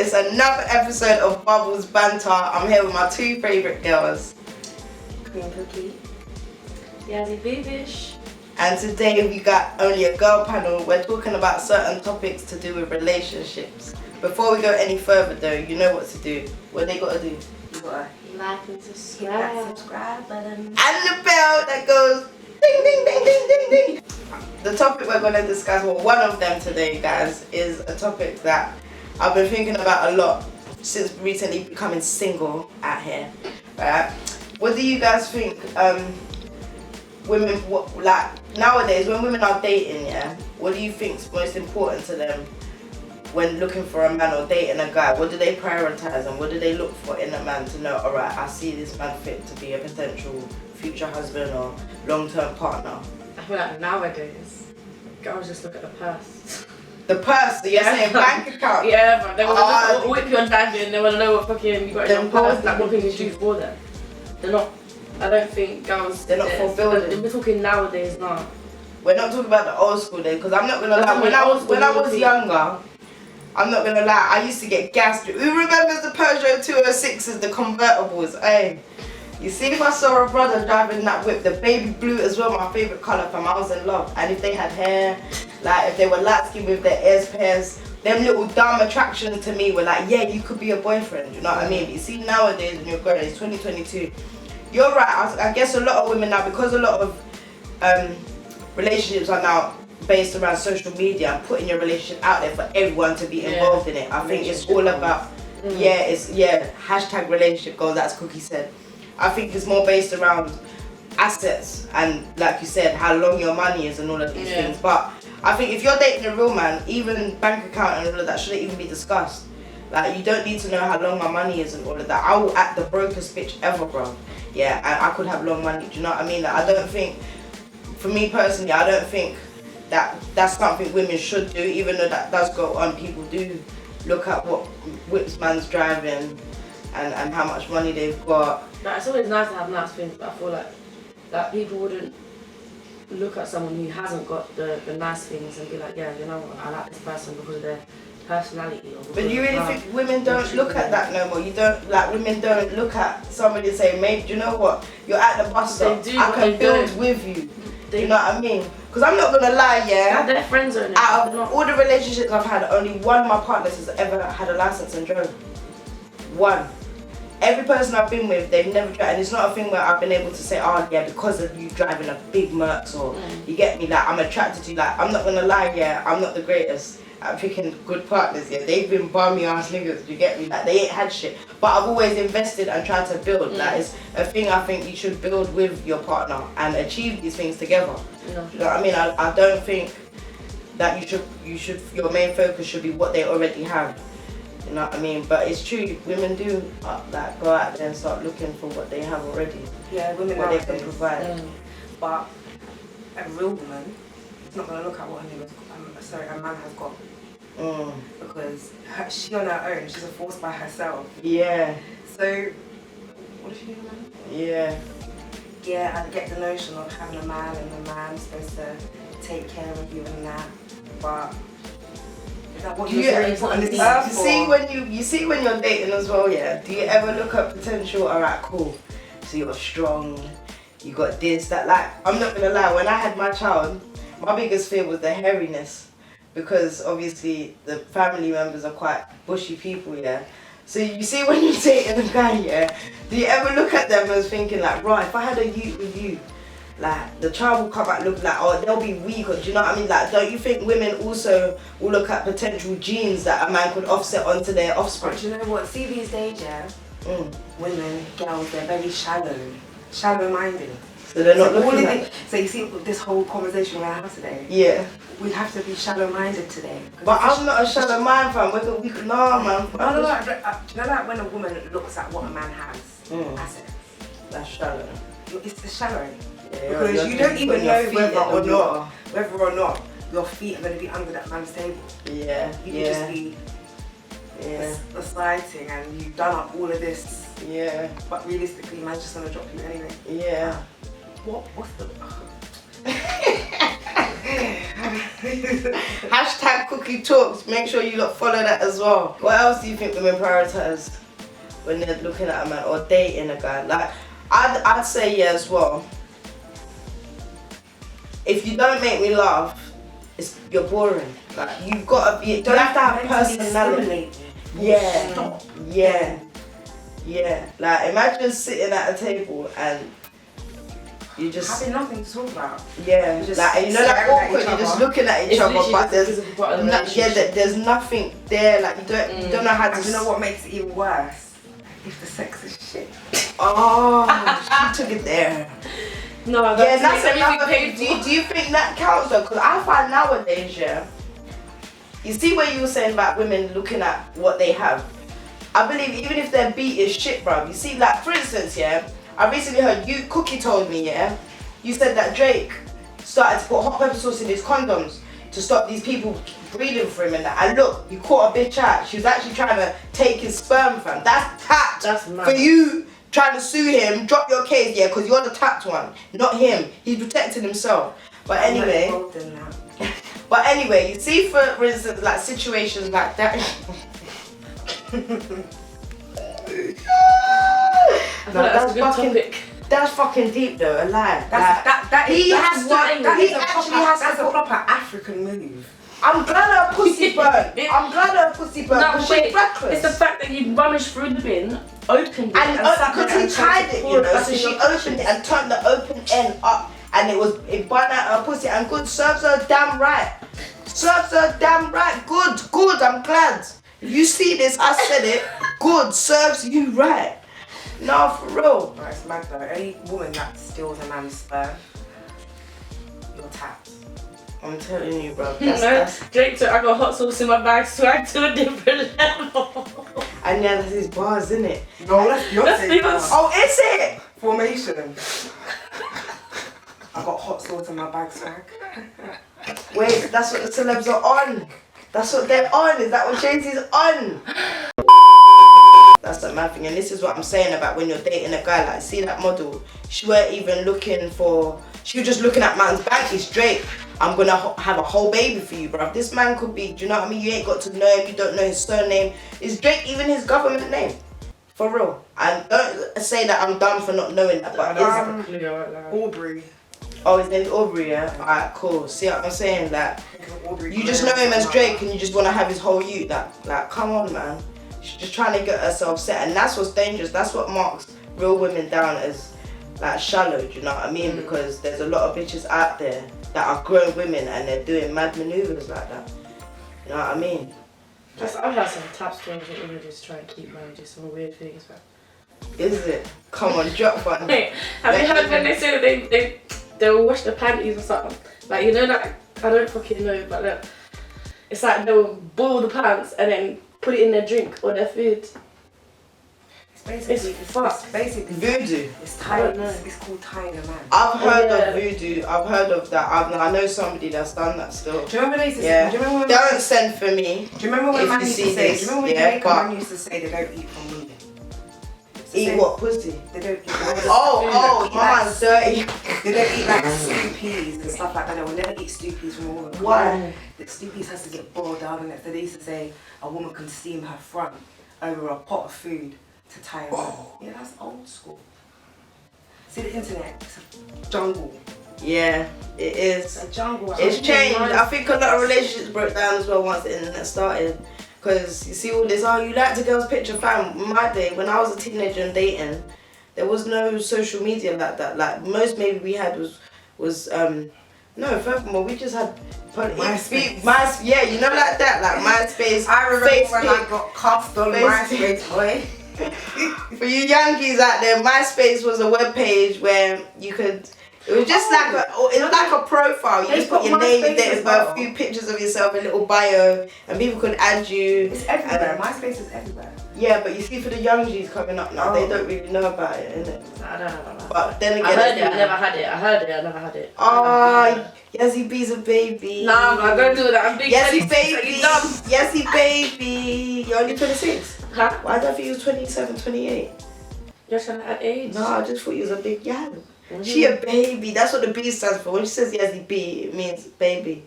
It's another episode of Bubbles Banter. I'm here with my two favourite girls. Cookie. YAZMIN. And today we got only a girl panel. We're talking about certain topics to do with relationships. Before we go any further though, you know what to do. What they gotta do? You gotta like and subscribe. Hit that subscribe button. And the bell that goes ding ding ding ding ding ding. The topic we're gonna discuss, well, one of them today, guys, is a topic that I've been thinking about a lot since recently becoming single out here. Right? What do you guys think? Women, like nowadays when women are dating, yeah, what do you think's most important to them when looking for a man or dating a guy? What do they prioritize and what do they look for in a man to know, alright, I see this man fit to be a potential future husband or long-term partner? I feel like nowadays girls just look at the purse. The purse, so you're saying bank account? Yeah, but they want to whip you on daddy and they want to know what fucking you got in your purse, like what can you choose for them. They're not, I don't think girls, they're not fulfilled. We're talking nowadays now. We're not talking about the old school days, because I'm not gonna lie, when I was younger, I'm not gonna lie, I used to get gassed. Who remembers the Peugeot 206s, the convertibles? Hey, you see, if I saw a brother driving that whip, the baby blue as well, my favourite colour, fam, I was in love. And if they had hair, like if they were light skinned with their ears pierced, them little dumb attractions to me were like, yeah, you could be a boyfriend, you know what I mean? But you see, nowadays when you're growing, it's 2022. You're right, I guess a lot of women now, because a lot of relationships are now based around social media and putting your relationship out there for everyone to be involved in it. I think it's all about, hashtag relationship goals, that's Cookie said. I think it's more based around assets and, like you said, how long your money is and all of these things. But I think if you're dating a real man, even bank account and all of that shouldn't even be discussed. Like, you don't need to know how long my money is and all of that. I will act the brokest bitch ever, bro. Yeah, and I could have long money, do you know what I mean? Like, I don't think, for me personally, I don't think that that's something women should do, even though that does go on. People do look at what whips man's driving and how much money they've got. Like, it's always nice to have nice things, but I feel like people wouldn't look at someone who hasn't got the nice things and be like, yeah, you know what, I like this person because of their personality. Or but you really think women don't look at that no more? You don't, like, women don't look at somebody and say, mate, do you know what, you're at the bus stop, I can build with you. You know what I mean? Because I'm not gonna lie, yeah. Their friends are in it. Out of all the relationships I've had, only one of my partners has ever had a license and drove. One. Every person I've been with, they've never driven, and it's not a thing where I've been able to say, oh yeah, because of you driving a big Mercs, or you get me, like, I'm attracted to you. Like, I'm not gonna lie, yeah, I'm not the greatest at picking good partners, yeah. They've been bummy ass niggas, you get me? Like, they ain't had shit. But I've always invested and tried to build. Like, it's a thing I think you should build with your partner and achieve these things together. You know what I mean? I don't think that your main focus should be what they already have. You know what I mean? But it's true, women do like go out there and start looking for what they have already. Yeah, women what they can provide. But a real woman is not gonna look at what a man has got. Because she on her own, she's a force by herself. Yeah. So, what does she do, man? Yeah. Yeah, I get the notion of having a man and the man's supposed to take care of you and that, but is that what you're really put on this earth for? You see when you're dating as well, yeah? Do you ever look at potential, alright, cool, so you're strong, you got this, that, like, I'm not gonna lie, when I had my child, my biggest fear was the hairiness. Because obviously the family members are quite bushy people, yeah. So you see when you're dating a guy, yeah, do you ever look at them as thinking like, right, if I had a youth with you, like the child will come out look like, oh, they'll be weak, or do you know what I mean? Like, don't you think women also will look at potential genes that a man could offset onto their offspring? But do you know what? See these days, yeah, women, girls, they're very shallow-minded. So they're not looking at... So you see this whole conversation we're having today? Yeah. We have to be shallow-minded today. But I'm not a shallow mind, fam. We can, nah, man. No, do you know that when a woman looks at what a man has, assets? That's shallow. It's shallow. Yeah, because you don't even know whether or not your feet are going to be under that man's table. Yeah. You can just be a side thing and you've done up all of this. Yeah. But realistically, man's just going to drop you anyway. Yeah. What's the... Hashtag Cookie Talks. Make sure you lot follow that as well. What else do you think women prioritize when they're looking at a man or dating a guy? Like, I'd say yeah as well. If you don't make me laugh, you're boring. Like, you've got to be. You have to have personality. Yeah. Yeah. Yeah. Like, imagine sitting at a table and you just having nothing to talk about. Yeah, just like, you know, like awkward. You're just looking at each other, but there's there's nothing there. Like, you don't know how to. And you know what makes it even worse? If the sex is shit. Oh, she took it there. No, yeah, that's another thing. Do you think that counts though? Because I find nowadays, yeah. You see where you were saying about women looking at what they have. I believe even if their beat is shit, bruv. You see, like for instance, yeah. I recently heard Cookie told me, yeah. You said that Drake started to put hot pepper sauce in his condoms to stop these people breathing for him and that. And look, you caught a bitch out. She was actually trying to take his sperm, fam. That's tapped. That's mad. For you trying to sue him, drop your case, yeah, because you're the tapped one, not him. He's protecting himself. But anyway. But anyway, you see, for instance, like situations like that. That's a good topic. That's fucking deep though, alive. That's a proper African move. I'm glad her pussy burned. I'm glad her pussy burned. No, wait, she's reckless. it's the fact that you rummaged through the bin, opened it, and because he tied it, you know, so she opened it and turned the open end up, and it burned out her pussy. And good, serves her damn right. Serves her damn right. Good. I'm glad. If you see this, I said it. Good, serves you right. No, for real. No, it's mad though. Any woman that steals a man's sperm, you're tapped. I'm telling you, bro. Drake took, I got hot sauce in my bag, swag to a different level. And yeah, that's his bars, isn't it? No, that's Beyonce. Oh, is it? Formation. I got hot sauce in my bag, swag. Wait, that's what the celebs are on. That's what they're on. Is that what Jay-Z's on? That's the mad thing, and this is what I'm saying about when you're dating a guy. Like, see that model? She weren't even looking for. She was just looking at man's back. It's Drake. I'm gonna have a whole baby for you, bro. This man could be. Do you know what I mean? You ain't got to know him. You don't know his surname. Is Drake even his government name? For real. And don't say that I'm dumb for not knowing that. But Aubrey. Oh, his name's Aubrey, yeah? Alright, cool. See what I'm saying? Like, you just know him as Drake and you just want to have his whole youth. Like, come on, man. She's just trying to get herself set. And that's what's dangerous. That's what marks real women down as, like, shallow. Do you know what I mean? Because there's a lot of bitches out there that are grown women and they're doing mad maneuvers like that. You know what I mean? I've had some top stories that women just try and keep man, just some weird things, man. Is it? Come on, drop one. Hey, have you heard when they say that they'll wash their panties or something? Like, you know that, I don't fucking know, but look, it's like they'll boil the pants and then put it in their drink or their food. It's basically voodoo. It's called tying a man. I've heard of voodoo. I've heard of that. I know somebody that's done that still. Do you remember they used to say? Do you remember when don't send for me. Do you remember when man used to say? Do you remember when man used to say they don't eat from women? Eat what? Pussy? They don't eat. Oh, my man's dirty. They don't eat like stew peas and stuff like that. They will never eat stew peas from a woman. Why? The stew peas has to get boiled down in it. So they used to say a woman can steam her front over a pot of food to tie her up. Yeah, that's old school. See, the internet, it's a jungle. Yeah, it is. It's a jungle. It's changed. I think a lot of relationships broke down as well once the internet started. Because you see all this, oh, you liked a girl's picture, fam. In my day, when I was a teenager and dating, there was no social media like that. Like, most maybe we had was no, furthermore, we just had MySpace. Yeah, you know, like that, like MySpace. I remember when I got cast on MySpace, boy. For you Yankees out there, MySpace was a web page where you could. It was just like a profile. You just put your name, your date of birth, a few pictures of yourself, a little bio, and people could add you. It's everywhere. MySpace is everywhere. Yeah, but you see, for the young G's coming up now, they don't really know about it, innit? I don't know about that. But then again, I heard it. I never had it. I heard it. I never had it. Oh, Yazzie B's a baby. Nah, man, don't do that. I'm big. Yazzie baby. Yazzie baby. You're only 26. Huh? Why did I think you was 27, 28? You're trying to add age. No, I just thought you was a big She a baby. That's what the B stands for. When she says Yazzie B, it means baby.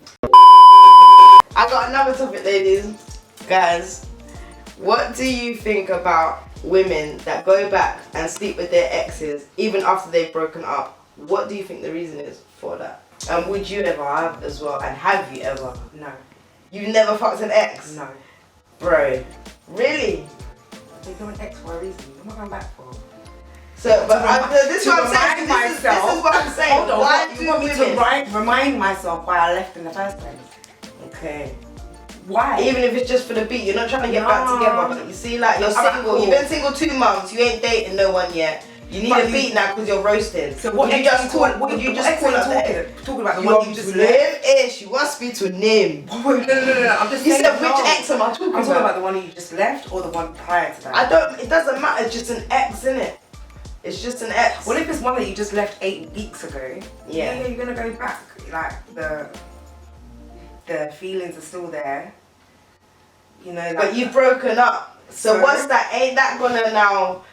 I got another topic, ladies. Guys, what do you think about women that go back and sleep with their exes even after they've broken up? What do you think the reason is for that? And would you ever have as well? And have you ever? No. You never fucked an ex? No. Bro, really? You're an ex for a reason. I'm not going back for. So, but this is what I'm saying. This is what I'm saying. Hold on, why you do want me women? to remind myself why I left in the first place? Okay. Why? Even if it's just for the beat, you're not trying to get back together. But you see, like, you're single. Cool. You've been single 2 months. You ain't dating no one yet. You need a beat now because you're roasting. So what would you just call? Would you just call up the talking about the you one you just left? Ish. You want to speak to a name? No. I'm just You saying. said which ex am I talking I'm talking about? about the one you just left or the one prior to that. I don't. It doesn't matter. It's just an ex, innit? It's just an ex. Well, if it's one that you just left 8 weeks ago, Yeah. you're gonna go back. Like the feelings are still there. You know. Like, But you've broken up. So what's that? Ain't that gonna now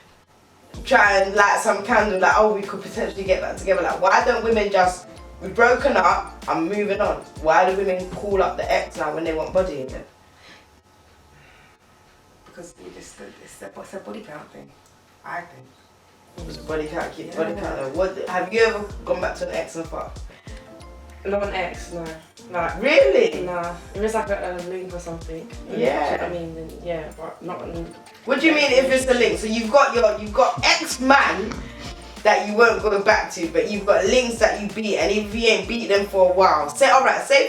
try and light some candle? Like, oh, we could potentially get back together. Like, why don't women just? We've broken up. I'm moving on. Why do women call up the ex now when they want body again? because it's a body count thing. I think. It was body count, keep body count. What have you ever gone back to an ex and fucked? Not an ex, no. Like, Really? nah. If it's like a link or something. Yeah. I mean, then, yeah, but not an. What do you mean if it's the link? So you've got ex-man that you won't go back to, but you've got links that you beat, and if you ain't beat them for a while, say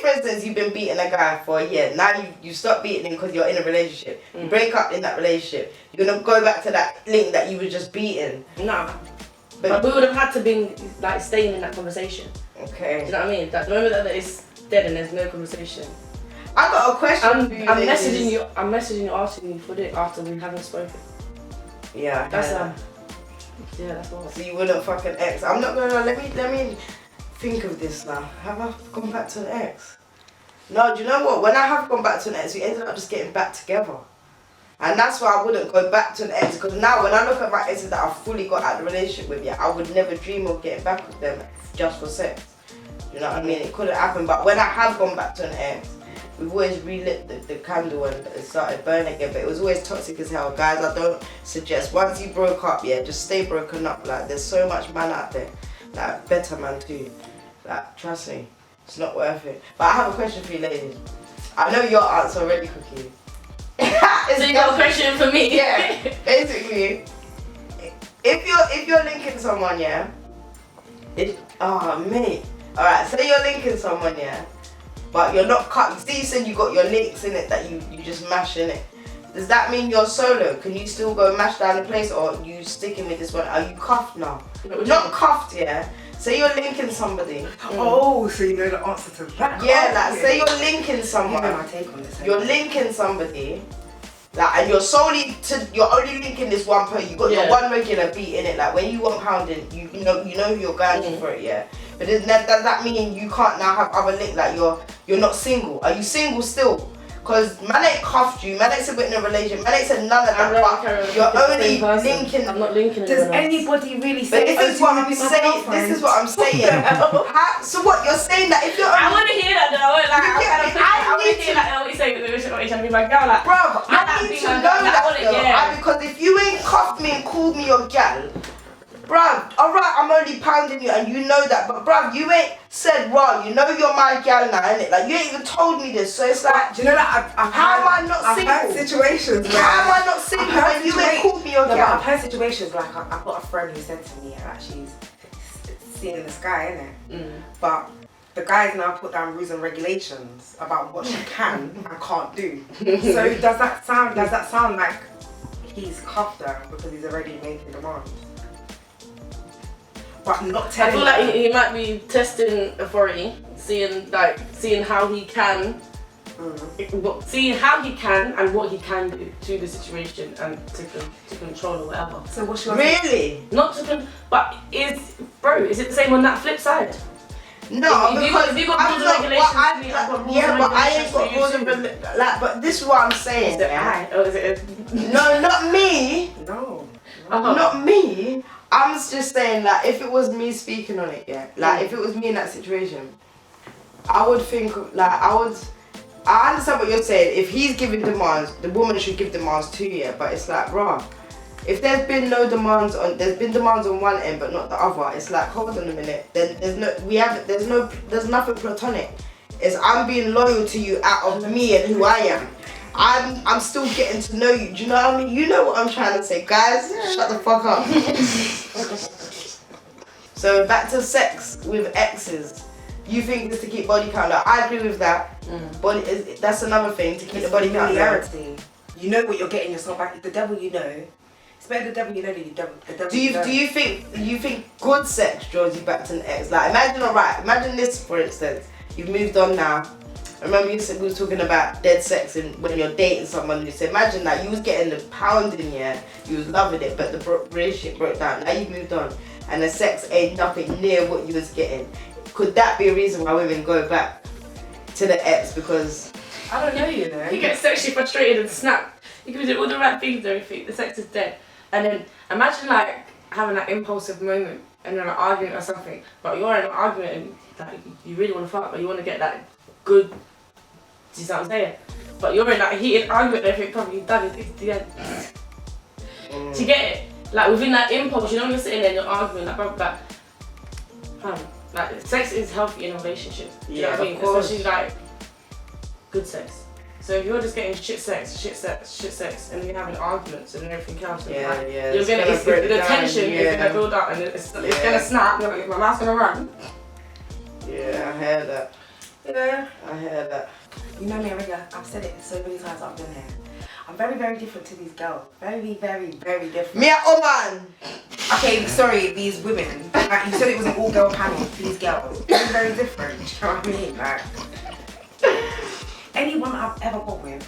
for instance you've been beating a guy for a year, now you stop beating him because you're in a relationship, you break up in that relationship, you're gonna go back to that link that you were just beating. Nah. But we would have had to be like staying in that conversation. Okay. Do you know what I mean? That the moment that it's dead and there's no conversation. I got a question for you. I'm messaging you asking you for it after we haven't spoken. Yeah. That's all. So you wouldn't fuck an ex. I'm not gonna let me think of this now. Have I gone back to an ex? No, do you know what? When I have gone back to an ex, we ended up just getting back together. And that's why I wouldn't go back to an ex, because now when I look at my exes that I've fully got out of the relationship with, I would never dream of getting back with them just for sex. You know what I mean? It couldn't happen. But when I have gone back to an ex, we've always relit the candle and it started burning again. But it was always toxic as hell. Guys, I don't suggest, once you broke up, just stay broken up. Like, there's so much man out there. Like, better man too. Like, trust me, it's not worth it. But I have a question for you ladies. I know your answer already, Cookie. So you got a question for me? Yeah, basically, if you're linking someone, mate. Alright, say you're linking someone, but you're not cut. See, you said you got your links in it that you just mash in it. Does that mean you're solo? Can you still go mash down the place, or are you sticking with this one? Are you cuffed now? Not cuffed, Say you're linking somebody. Oh, so you know the answer to that? Yeah, like say you're linking someone. You know my take on this. You're linking somebody, like, and you're only linking this one person. You got your one regular beat in it. Like, when you want pounding, you know who you're going for it, But does that mean you can't now have other link? Like, you're not single. Are you single still? Cause man ain't cuffed you, man ain't said we're in a relationship, man ain't said none of that. But you're only linking. I'm not linking. Does anybody really say? But this is what I'm saying. This is what I'm saying. So what you're saying that if you're I want to hear that though. I want to hear that. What you say? You're trying to be my girl, like. Bruv, I need to know that, because if you ain't cuffed me and called me your gal, bruv, alright, I'm only pounding you and you know that, but bruv, you ain't said, raw, you know you're my gal now, innit? Like, you ain't even told me this, so it's like, do you know that how am I not single? I've heard situations where... How am I not single when you ain't called me your gal? I've heard situations like, I've got a friend who said to me, that she's seeing the sky, innit? But the guy's now put down rules and regulations about what she can and can't do. So does that sound like he's cuffed her because he's already making demands? But not telling. I feel like he might be testing authority, seeing how he can, seeing how he can and what he can do to the situation and to control or whatever. So what's your Not to but is it the same on that flip side? No, if you got rules and regulations, I ain't got rules and regulations. Like, but this is what I'm saying. No, not me. No. Not me. I'm just saying, like, if it was me speaking on it, like, if it was me in that situation, I would think, like, I understand what you're saying. If he's giving demands, the woman should give demands too, yeah. But it's like, rah, if there's been demands on one end but not the other, it's like, hold on a minute. Then there's nothing platonic. It's I'm being loyal to you out of me and who I am. I'm still getting to know you. Do you know what I mean? You know what I'm trying to say, guys. Shut the fuck up. So back to sex with exes. You think it's to keep body count low? I agree with that. That's another thing, to keep the body count low. You know what you're getting yourself back. The devil you know. It's better the devil you know than the devil Do you think good sex draws you back to an ex? Like imagine this for instance. You've moved on now. I remember we was talking about dead sex and when you're dating someone. So imagine that you was getting the pounding, yeah, you was loving it, but the relationship broke down. Now you've moved on, and the sex ain't nothing near what you was getting. Could that be a reason why women go back to the ex? Because I don't know, you know. You get sexually frustrated and snap. You can do all the right things and everything. The sex is dead, and then imagine like having that impulsive moment and then an argument or something. But you're in an argument and like you really want to fuck, but you want to get that good. Do you see what I'm saying? But you're in that heated argument and everything, probably done it to the end. Do you get it? Like within that impulse, you know, when you're sitting there and you're arguing, like sex is healthy in a relationship. Do you know what I mean? Especially like good sex. So if you're just getting shit sex, and you're having arguments and everything else, you're gonna the tension is gonna build up and it's gonna snap. You're like, my mouth's gonna run. Yeah, I hear that. Yeah. I hear that. You know me, Amelia, I've said it so many times I've been here. I'm very, very different to these girls. Very, very, very different. Me a woman. Okay, sorry, these women. Like, you said it was an all-girl panel. These girls. Very, very different. Do you know what I mean? Like, anyone I've ever got with,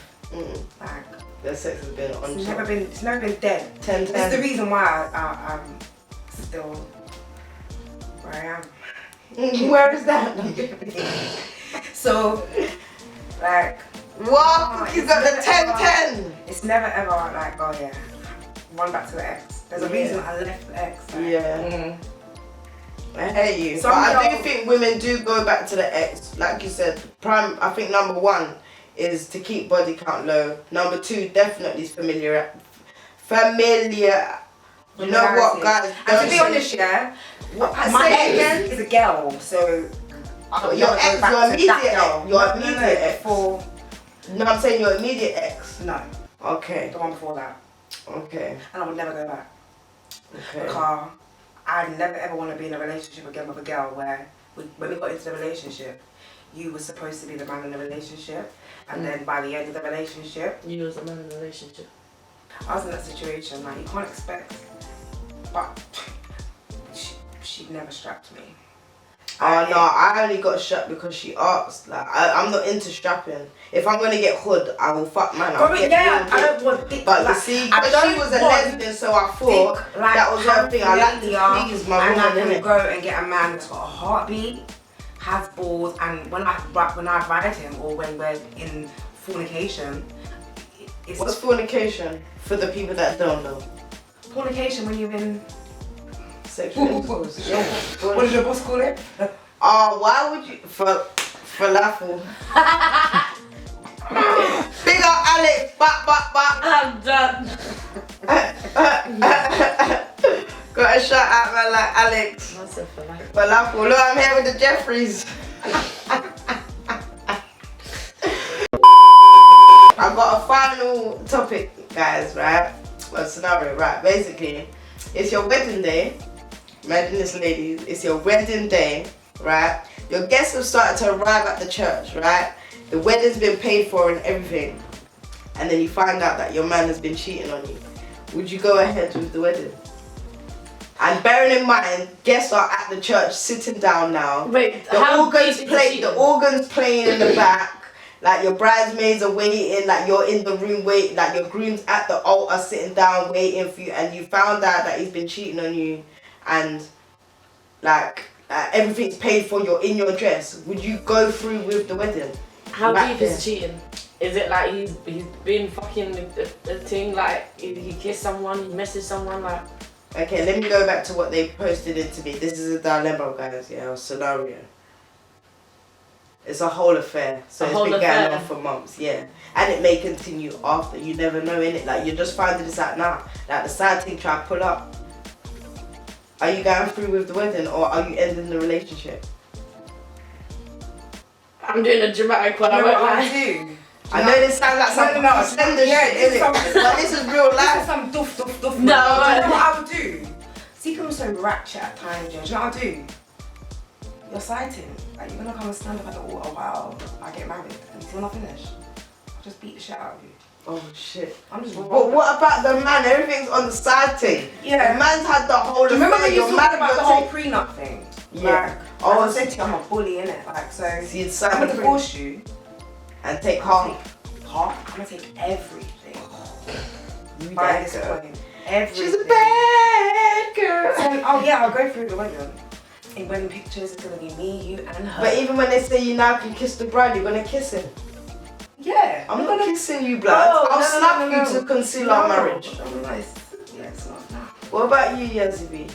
like, their sex has been on. It's never been dead. 10-10. That's the reason why I'm still where I am. Where is that? So, like, what? Cookies got the 10-10. It's never ever like, oh yeah, run back to the ex. There's a reason I left the ex. Like, yeah. I hear you. But I do think women do go back to the ex. Like you said, I think number one is to keep body count low. Number two, definitely is familiar. You know what, guys? And to be honest, yeah, my ex is a girl, so your ex, your immediate ex. No, I'm saying your immediate ex. No. Okay. The one before that. Okay. And I would never go back. Okay. Because I never ever want to be in a relationship again with a girl where when we got into the relationship, you were supposed to be the man in the relationship, and then by the end of the relationship, you was the man in the relationship. I was in that situation. Like, you can't expect, but she never strapped me. Oh no, I only got strapped because she asked. Like, I'm not into strapping. If I'm gonna get hood, I will fuck man. I don't want dick. But like, see, because she was a lesbian, so I thought that was her thing. I like to please my woman. And I can go and get a man that's got a heartbeat, has balls, and when I ride him or when we're in fornication, what's fornication for the people that don't know? Fornication when you're in sexual intercourse. Yeah. What does your boss call it? Oh, why would you falafel? Big up Alex, back. I'm done. Got a shout out man like Alex. What's a falafel? Falafel. Look, I'm here with the Jeffries. I've got a final topic, guys, right? A scenario, right? Basically, it's your wedding day. Imagine this, ladies. It's your wedding day, right? Your guests have started to arrive at the church, right? The wedding's been paid for and everything. And then you find out that your man has been cheating on you. Would you go ahead with the wedding? And bearing in mind, guests are at the church sitting down now. Wait, the organs playing in the back. Like, your bridesmaids are waiting, like you're in the room waiting, like your groom's at the altar sitting down waiting for you, and you found out that he's been cheating on you, and like everything's paid for, you're in your dress. Would you go through with the wedding? How deep is cheating? Is it like he's been fucking the thing, like he kissed someone, he messaged someone, like? Okay, let me go back to what they posted it to me. This is a dilemma, guys, yeah, a scenario. It's a whole affair. So it's been going on for months, yeah. And it may continue after. You never know, innit? Like, you're just finding this out now. Like, the side thing try to pull up. Are you going through with the wedding or are you ending the relationship? I'm doing a dramatic one. You know what I do? I know this sounds like some slender shit, innit? But this is real life. This is some duff. No. Do you know what I would do? See, I'm so ratchet at times, do you know what I do? You're sighting. Like, you're gonna come and stand up at the altar while I get married. And until I finish, I'll just beat the shit out of you. Oh shit. I'm just But what about the man? Everything's on the side thing. Yeah. The man's had the whole remember when you your talked about the whole thing. prenup thing? Yeah. Like, as I said to you, I'm a bully, innit? Like, so you'd I'm sign gonna the divorce you. and take half. Half? I'm gonna take everything. You By bad this girl. point. Everything. She's a bad girl. So, oh yeah, I'll go through the wedding. In wedding pictures, it's gonna be me, you, and her. But even when they say you now can kiss the bride, you're gonna kiss him. Yeah. I'm not kissing you, blood. Oh, I'll no, slap no. you to conceal our marriage. Yeah, it's not now. What about you, Yazzie?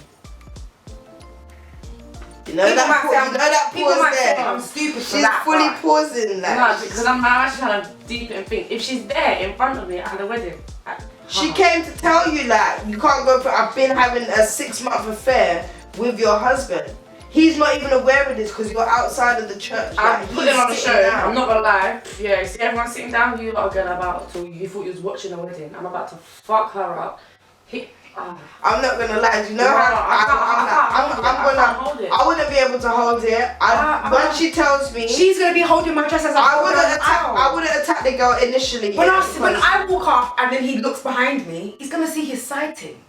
You know People that might pause, say I'm- you know that People pause might say there. I'm stupid for She's that, fully but- pausing that. No, because I'm actually trying to deep it and think. If she's there in front of me at the wedding, She came to tell you like you can't go for. I've been having a 6-month affair with your husband. He's not even aware of this because you're outside of the church. I'm like, putting he's on a show. sitting down. I'm not gonna lie. Yeah, see everyone sitting down. You lot are going about. So you thought you was watching a wedding. I'm about to fuck her up. I'm not gonna lie. Do you know No, how I can't hold it. I wouldn't be able to hold it. When she tells me, She's gonna be holding my dress as I wouldn't attack the girl initially. When I walk up and then he looks behind me, he's gonna see his sighting.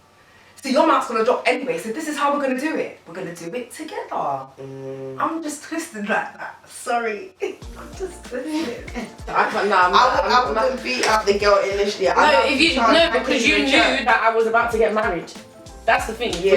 So your mouth's gonna drop anyway. So this is how we're gonna do it. We're gonna do it together. I'm just twisted like that. Sorry, I'm just twisted. I wouldn't beat up the girl initially. Because you knew that I was about to get married. That's the thing. Yeah.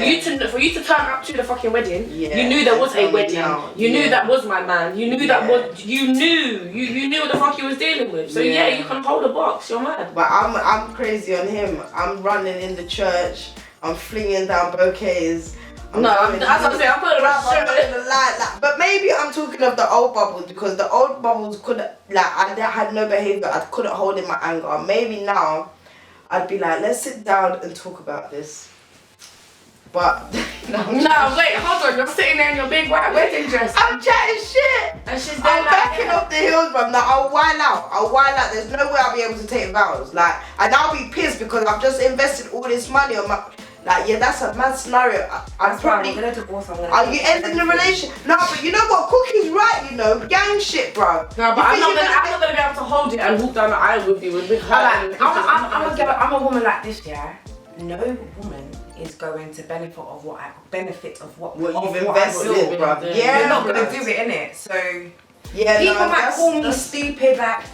For you to turn up to the fucking wedding, Yeah. you knew there was a And wedding. now, You knew yeah. that was my man. You knew that was you knew what the fuck you was dealing with. So yeah, you can hold a box. You're mad. But I'm crazy on him. I'm running in the church. I'm flinging down bouquets. As I'm saying, I'm putting I'm not around. gonna lie, like, but maybe I'm talking of the old bubbles because the old bubbles couldn't, like, I had no behavior. I couldn't hold in my anger. Maybe now, I'd be like, let's sit down and talk about this. But No, wait, hold on. You're sitting there in your big white wedding dress. I'm chatting shit. And she's there I'm backing off the heels, bro. Like, I'll whine out. There's no way I'll be able to take vows. Like, and I'll be pissed because I've just invested all this money on my. Like, yeah, that's a mad scenario. I'm probably. I'm gonna divorce. Are you ending the relation? No, but you know what? Cookie's right, you know. Gang shit, bro. No, but I'm not gonna be able to hold it and walk down the aisle with you with her. I'm a woman like this, yeah. No woman is going to benefit of what you've invested in, bro. Yeah, you're not gonna do it, innit? So yeah, people might call me stupid, like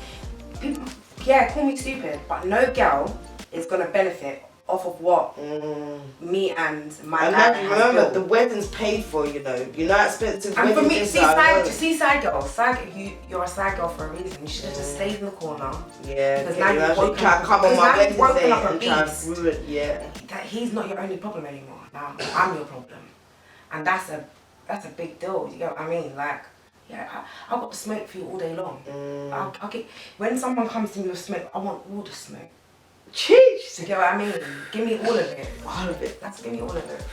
people, call me stupid, but no girl is gonna benefit off of what me and my dad has remember, built. the wedding's paid for, you know. You know how expensive And for weddings me, see side girls, you're a side girl for a reason. You should have just stayed in the corner. Yeah, because now you've woken try to come on my wedding day up a and try beast. to ruin, yeah. That he's not your only problem anymore. Now I'm your problem, and that's a big deal. You get what I mean? Like, yeah, I've got smoke for you all day long. I'll get, when someone comes to me with smoke, I want all the smoke. Cheech! You get what I mean? Give me all of it. All of it. Give me all of it.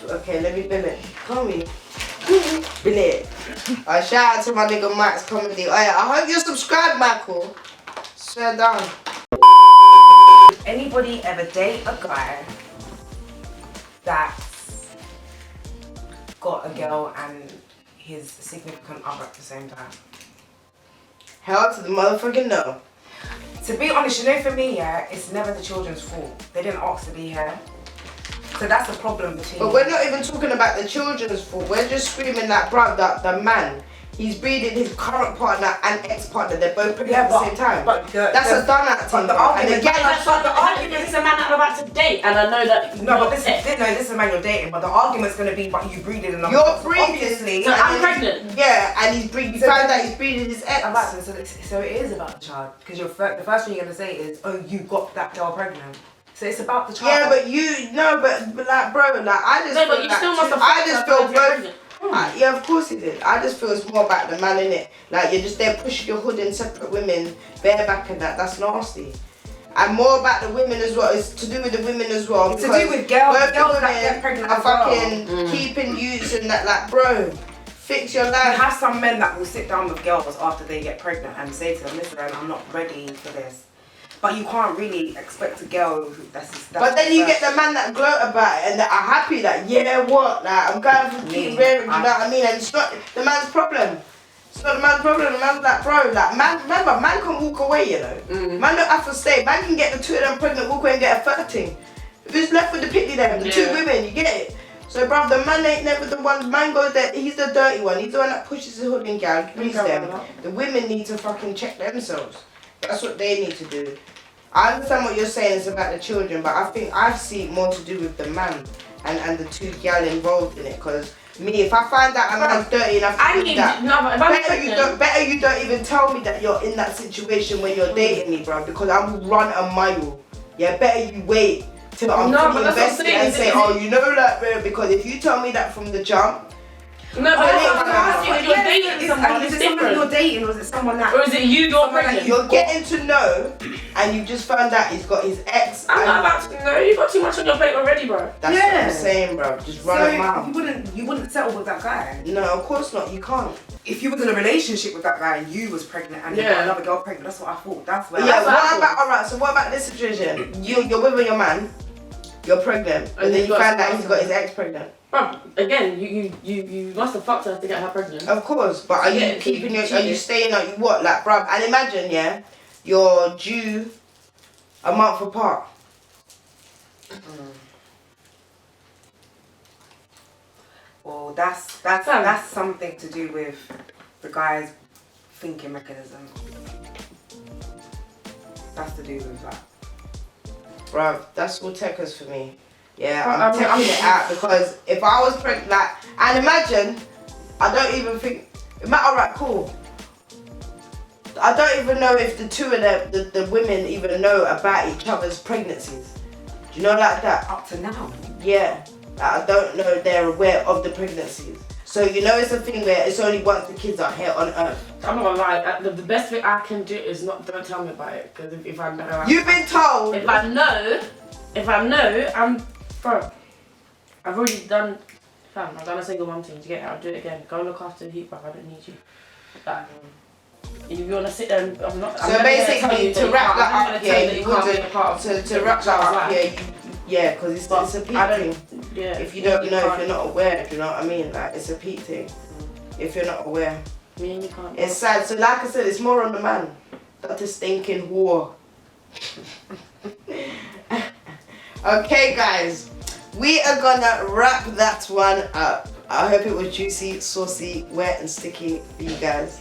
Okay, let me bill it. Call me. Bill it. Shout out to my nigga Max Comedy. Oh yeah, I hope you're subscribed, Michael. Swear down. Anybody ever date a guy that's got a girl and his significant other at the same time? Hell to the motherfucking no. To be honest, you know, for me, yeah, it's never the children's fault. They didn't ask to be here. So that's the problem between. But we're not even talking about the children's fault. We're just screaming that, bruv, that the man, he's breeding his current partner and ex-partner. They're both pregnant at the same time. But that's a done acting. But the argument, the argument is a man that I'm about to date, and I know that. No, but this is a man you're dating. But the argument's gonna be, but you breeding another. You're breeding. Obviously. So I'm pregnant. Yeah, and he's breeding. You found out he's breeding his ex. So it is about the child, because the first thing you're gonna say is, oh, you got that girl pregnant. So it's about the child. Yeah, but like, bro, like, I just No, feel but you still must have. I just feel both. Yeah, of course he did. I just feel it's more about the man, innit? Like, you're just there pushing your hood in separate women, bareback and that's nasty. And more about the women as well. It's to do with the women as well. It's to do with girls that that get pregnant are as well. fucking keeping youths and that, like, bro, fix your You life. have some men that will sit down with girls after they get pregnant and say to them, listen, I'm not ready for this. But you can't really expect a girl that's But then you get the man that gloat about it and that are happy that, yeah, what? Like, I'm going for keep rearing, you know what I mean? And it's not the man's problem. It's not the man's problem. The man's like, bro, like, man, remember, man can walk away, you know? Man don't have to stay. Man can get the two of them pregnant, walk away and get a third thing. Who's left with the picnic then? The two women, you get it? So, bro, the man ain't never the one. Man goes there, he's the dirty one. He's the one that pushes his hood in gal, please them. The women need to fucking check themselves. That's what they need to do. I understand what you're saying is about the children, but I think I see it more to do with the man and the two gal involved in it. Because me, if I find out a man's dirty enough to do that, better you don't even tell me that you're in that situation when you're dating me, bro. Because I will run a mile. Yeah, better you wait till I'm fully invested and say, oh, you know that, bro. Because if you tell me that from the jump. No, but you're dating someone. Is it someone you're dating, or is it someone that? Or is it you're pregnant? You're getting to know, and you just found out he's got his ex. I'm not about to know. You've got too much on your plate already, bro. That's what I'm saying, bro. Just run a mile. You wouldn't settle with that guy. No, of course not. You can't. If you was in a relationship with that guy and you was pregnant and you got another girl pregnant, that's what I thought. That's where. Yeah. What about alright? So what about this situation? You're with your man. You're pregnant, and then you find out he's got his ex pregnant. Bro, again, you must have fucked her to get her pregnant. Of course, but are you keeping your? Are you staying? Are you what? Like, bro? And imagine, yeah, you're due a month apart. Well, that's something to do with the guy's thinking mechanism. That's to do with that. Bro, that's all techers for me. Yeah, I'm taking it out because if I was pregnant, like, and imagine, I don't even think, alright, cool. I don't even know if the two of them, the women even know about each other's pregnancies. Do you know like that? Up to now? Yeah, like, I don't know they're aware of the pregnancies. So you know it's a thing where it's only once the kids are here on earth. I'm not gonna lie, the best thing I can do is don't tell me about it, because if I know... You've been told! If I know, bro, I've already done, I've done a single mum thing, to get it, I'll do it again. Go look after the heat, bro, I don't need you. Like, if you wanna sit there and I'm basically, to wrap that up, yeah, you wouldn't, to wrap that up, yeah, because it's a peak thing. Yeah. If you don't know, if you're not aware, do you know what I mean? Like, it's a peak thing. If you're not aware. Me and you can't. It's sad. So like I said, it's more on the man. That's a stinking whore. Okay, guys. We are gonna wrap that one up. I hope it was juicy, saucy, wet and sticky for you guys.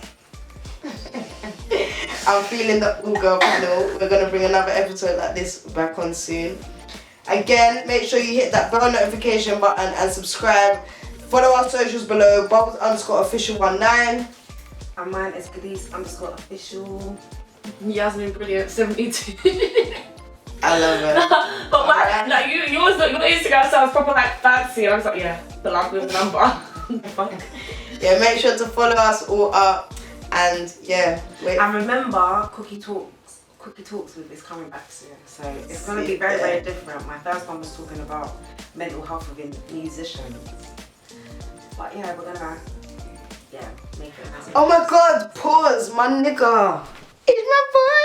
I'm feeling the all girl panel. We're gonna bring another episode like this back on soon. Again, make sure you hit that bell notification button and subscribe. Follow our socials below, Bubbles_official19. And mine is Khadis_official. Yasmin Brilliant 72. I love it. But why? No, your Instagram sounds proper like fancy. And I was like, yeah, the last with the number. Fuck. Yeah, make sure to follow us all up. And yeah, wait. And remember, Cookie Talks with is coming back soon, so it's going to be very, very different. My first one was talking about mental health within musicians, but yeah, we're gonna make it. Oh my god, pause, my nigga. It's my boy.